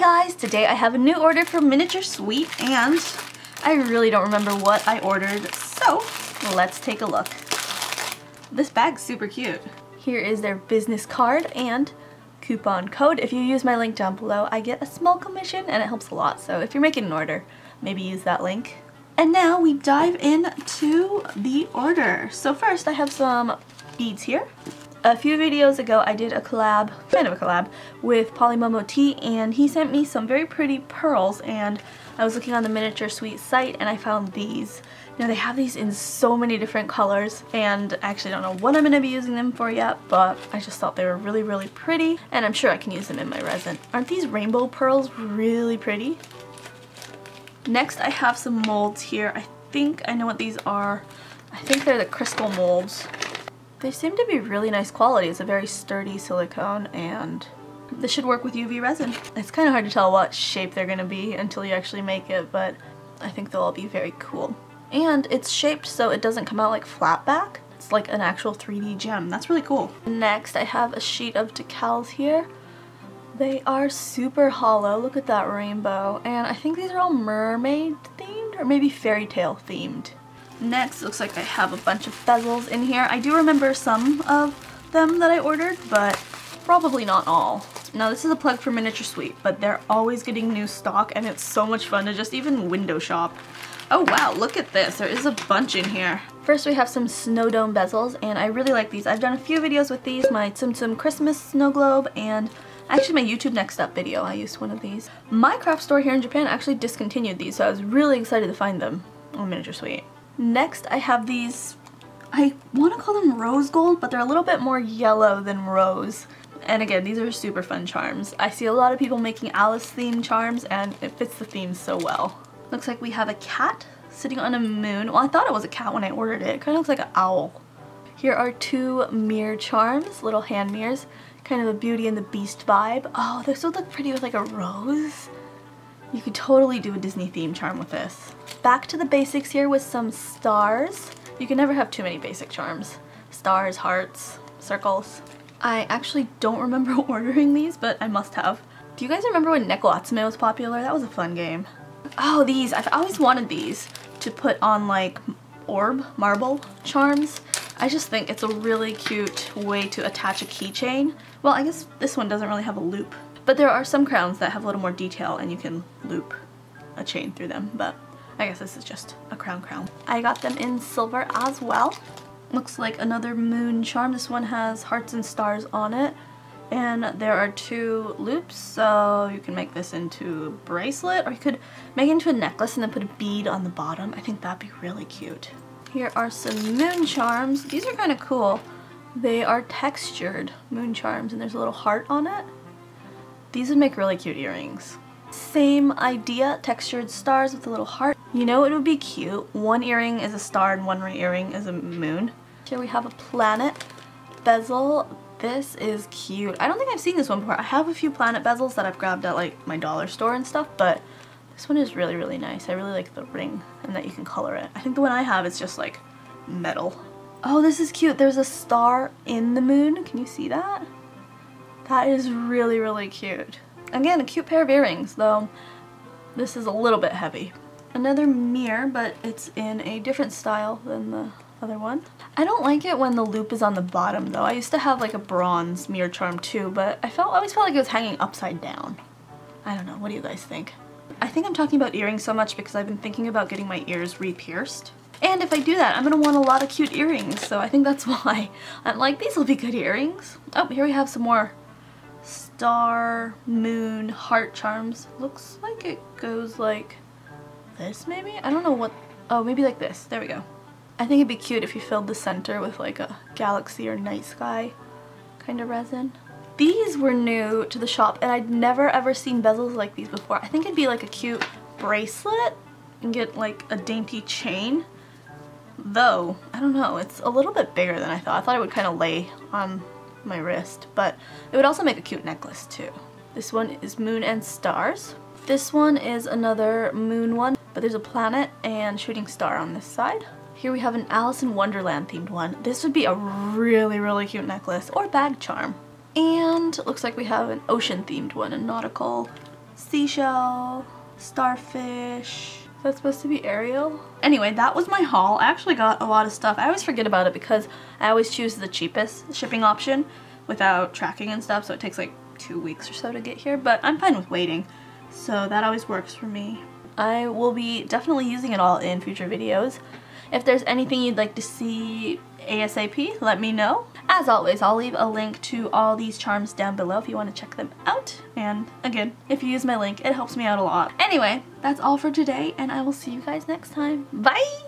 guys, today I have a new order from Miniature Sweet and I really don't remember what I ordered, so let's take a look. This bag's super cute. Here is their business card and coupon code. If you use my link down below, I get a small commission and it helps a lot, so if you're making an order, maybe use that link. And now we dive into the order. So first I have some beads here. A few videos ago I did a collab, kind of a collab, with Polymomo T, and he sent me some very pretty pearls, and I was looking on the Miniature Sweet site and I found these. Now they have these in so many different colors, and I actually don't know what I'm going to be using them for yet, but I just thought they were really, really pretty, and I'm sure I can use them in my resin. Aren't these rainbow pearls really pretty? Next I have some molds here. I think I know what these are. I think they're the crystal molds. They seem to be really nice quality. It's a very sturdy silicone and this should work with UV resin. It's kind of hard to tell what shape they're going to be until you actually make it, but I think they'll all be very cool. And it's shaped so it doesn't come out like flat back. It's like an actual 3D gem. That's really cool. Next I have a sheet of decals here. They are super hollow. Look at that rainbow. And I think these are all mermaid themed or maybe fairy tale themed. Next, looks like I have a bunch of bezels in here. I do remember some of them that I ordered, but probably not all. Now this is a plug for Miniature Sweet, but they're always getting new stock and it's so much fun to just even window shop. Oh wow, look at this. There is a bunch in here. First we have some snow dome bezels, and I really like these. I've done a few videos with these, my Tsum Tsum Christmas snow globe, and actually my YouTube Next Up video, I used one of these. My craft store here in Japan actually discontinued these, so I was really excited to find them on Miniature Sweet. Next I have these, I want to call them rose gold, but they're a little bit more yellow than rose. And again, these are super fun charms. I see a lot of people making Alice themed charms and it fits the theme so well. Looks like we have a cat sitting on a moon. Well, I thought it was a cat when I ordered it. It kind of looks like an owl. Here are two mirror charms, little hand mirrors. Kind of a Beauty and the Beast vibe. Oh, this would look pretty with like a rose. You could totally do a Disney theme charm with this. Back to the basics here with some stars. You can never have too many basic charms. Stars, hearts, circles. I actually don't remember ordering these, but I must have. Do you guys remember when Neko Atsume was popular? That was a fun game. Oh, these. I've always wanted these to put on like marble charms. I just think it's a really cute way to attach a keychain. Well, I guess this one doesn't really have a loop. But there are some crowns that have a little more detail and you can loop a chain through them, but I guess this is just a crown. I got them in silver as well. Looks like another moon charm. This one has hearts and stars on it. And there are two loops, so you can make this into a bracelet, or you could make it into a necklace and then put a bead on the bottom. I think that'd be really cute. Here are some moon charms. These are kind of cool. They are textured moon charms and there's a little heart on it. These would make really cute earrings. Same idea, textured stars with a little heart. You know it would be cute? One earring is a star and one earring is a moon. Here we have a planet bezel. This is cute. I don't think I've seen this one before. I have a few planet bezels that I've grabbed at like my dollar store and stuff, but this one is really, really nice. I really like the ring and that you can color it. I think the one I have is just like metal. Oh, this is cute. There's a star in the moon. Can you see that? That is really, really cute. Again, a cute pair of earrings, though this is a little bit heavy. Another mirror, but it's in a different style than the other one. I don't like it when the loop is on the bottom, though. I used to have like a bronze mirror charm too, but I always felt like it was hanging upside down. I don't know. What do you guys think? I think I'm talking about earrings so much because I've been thinking about getting my ears re-pierced. And if I do that, I'm going to want a lot of cute earrings, so I think that's why I'm like, these will be good earrings. Oh, here we have some more star, moon, heart charms. Looks like it goes like this maybe? I don't know what, oh maybe like this. There we go. I think it'd be cute if you filled the center with like a galaxy or night sky kind of resin. These were new to the shop and I'd never ever seen bezels like these before. I think it'd be like a cute bracelet and get like a dainty chain. Though, I don't know, it's a little bit bigger than I thought. I thought it would kind of lay on my wrist, but it would also make a cute necklace too. This one is moon and stars. This one is another moon one, but there's a planet and shooting star on this side. Here we have an Alice in Wonderland themed one. This would be a really, really cute necklace or bag charm. And it looks like we have an ocean themed one, a nautical seashell, starfish. That's supposed to be Ariel. Anyway, that was my haul. I actually got a lot of stuff. I always forget about it because I always choose the cheapest shipping option without tracking and stuff, so it takes like 2 weeks or so to get here, but I'm fine with waiting, so that always works for me. I will be definitely using it all in future videos. If there's anything you'd like to see ASAP, let me know. As always, I'll leave a link to all these charms down below if you want to check them out. And again, if you use my link, it helps me out a lot. Anyway, that's all for today, and I will see you guys next time. Bye!